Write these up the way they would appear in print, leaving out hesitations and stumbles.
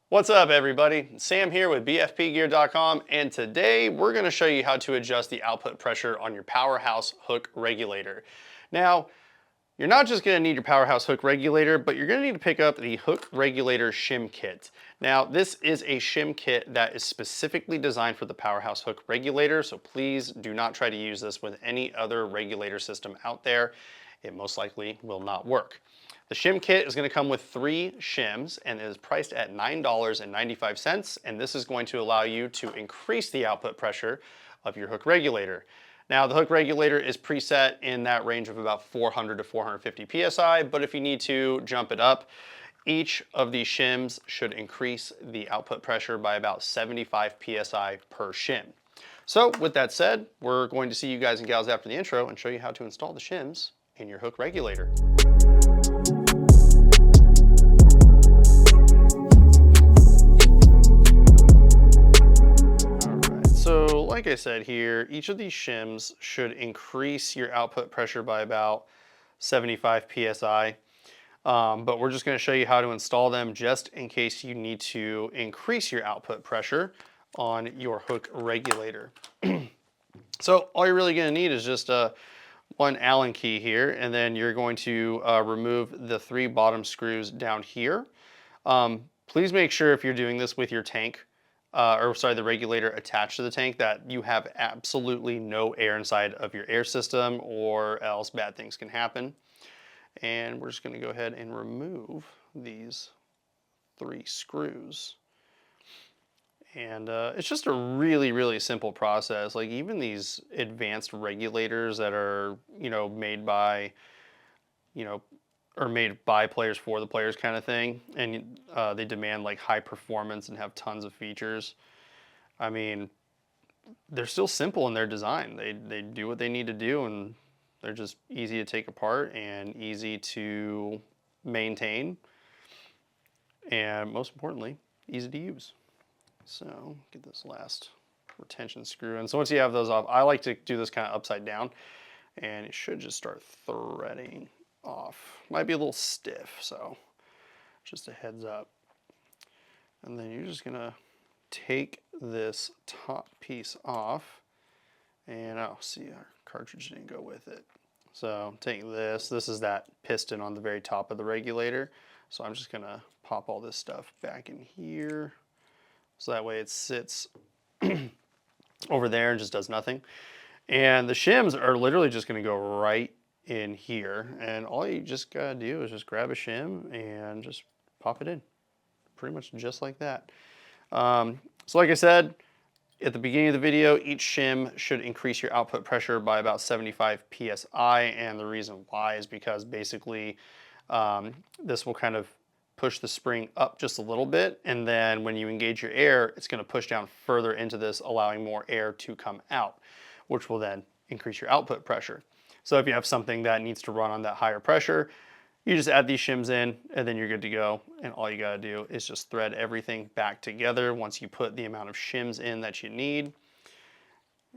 What's up, everybody? Sam here with BFPGear.com, and today we're going to show you how to adjust the output pressure on your Powerhouse Hook Regulator. Now, you're not just going to need your Powerhouse Hook Regulator, but you're going to need to pick up the Hook Regulator Shim Kit. Now, this is a shim kit that is specifically designed for the Powerhouse Hook Regulator, so please do not try to use this with any other regulator system out there. It most likely will not work. The shim kit is going to come with 3 shims and is priced at $9.95, and this is going to allow you to increase the output pressure of your hook regulator. Now, the hook regulator is preset in that range of about 400 to 450 psi, but if you need to jump it up, each of these shims should increase the output pressure by about 75 psi per shim. So with that said, we're going to see you guys and gals after the intro and show you how to install the shims in your hook regulator. So like I said here, each of these shims should increase your output pressure by about 75 psi. But we're just going to show you how to install them just in case you need to increase your output pressure on your hook regulator. So all you're really going to need is just one Allen key here, and then you're going to remove the 3 bottom screws down here. Please make sure if you're doing this with your tank, the regulator attached to the tank, that you have absolutely no air inside of your air system, or else bad things can happen. And we're just going to go ahead and remove these 3 screws. And it's just a really simple process. Like, even these advanced regulators that are, made by, or made by players for the players kind of thing, and they demand like high performance and have tons of features. I mean, they're still simple in their design. They do what they need to do, and they're just easy to take apart and easy to maintain, and most importantly, easy to use. So get this last retention screw in. So once you have those off, I like to do this kind of upside down, and it should just start threading off. Might be a little stiff, so just a heads up. And then you're just gonna take this top piece off, and see, our cartridge didn't go with it. So take this is that piston on the very top of the regulator. So I'm just gonna pop all this stuff back in here, so that way it sits over there and just does nothing. And the shims are literally just gonna go right in here, and all you just gotta do is just grab a shim and just pop it in, pretty much just like that. So like I said at the beginning of the video, each shim should increase your output pressure by about 75 psi, and the reason why is because basically this will kind of push the spring up just a little bit, and then when you engage your air, it's going to push down further into this, allowing more air to come out, which will then increase your output pressure. So if you have something that needs to run on that higher pressure, you just add these shims in, and then you're good to go. And all you gotta do is just thread everything back together once you put the amount of shims in that you need.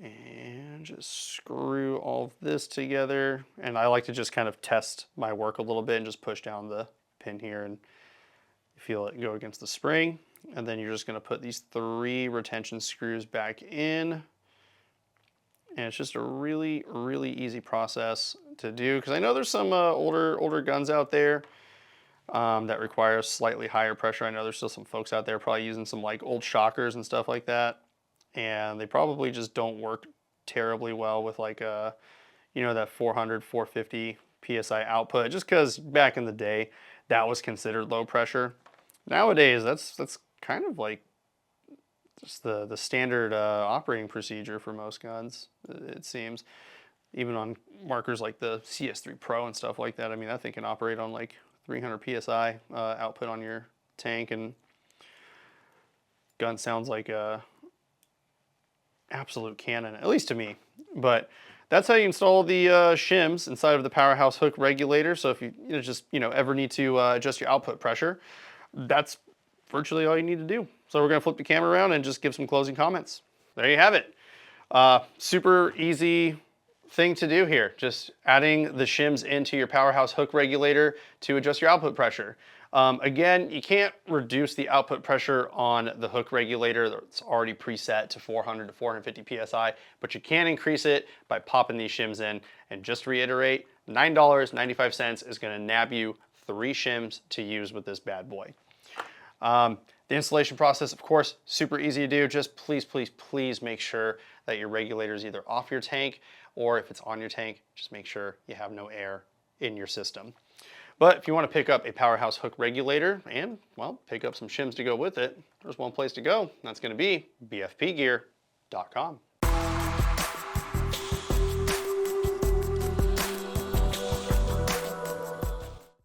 And just screw all of this together. And I like to just kind of test my work a little bit and just push down the pin here and feel it go against the spring. And then you're just gonna put these 3 retention screws back in. And it's just a really easy process to do, because I know there's some older guns out there that require slightly higher pressure. I know there's still some folks out there probably using some like old shockers and stuff like that, and they probably just don't work terribly well with like that 400, 450 psi output, just because back in the day that was considered low pressure. Nowadays that's kind of like just the standard operating procedure for most guns, it seems. Even on markers like the CS3 Pro and stuff like that, I mean, that thing can operate on like 300 psi output on your tank, and gun sounds like a absolute cannon, at least to me. But that's how you install the shims inside of the Powerhouse Hook Regulator. So if you ever need to adjust your output pressure, that's virtually all you need to do. So we're gonna flip the camera around and just give some closing comments. There you have it. Super easy thing to do here. Just adding the shims into your Powerhouse Hook Regulator to adjust your output pressure. Again, you can't reduce the output pressure on the hook regulator that's already preset to 400 to 450 psi, but you can increase it by popping these shims in. And just to reiterate, $9.95 is going to nab you 3 shims to use with this bad boy. The installation process, of course, super easy to do. Just please, please, please make sure that your regulator is either off your tank, or if it's on your tank, just make sure you have no air in your system. But if you want to pick up a Powerhouse Hook Regulator and, well, pick up some shims to go with it, there's one place to go. That's going to be BFPGear.com.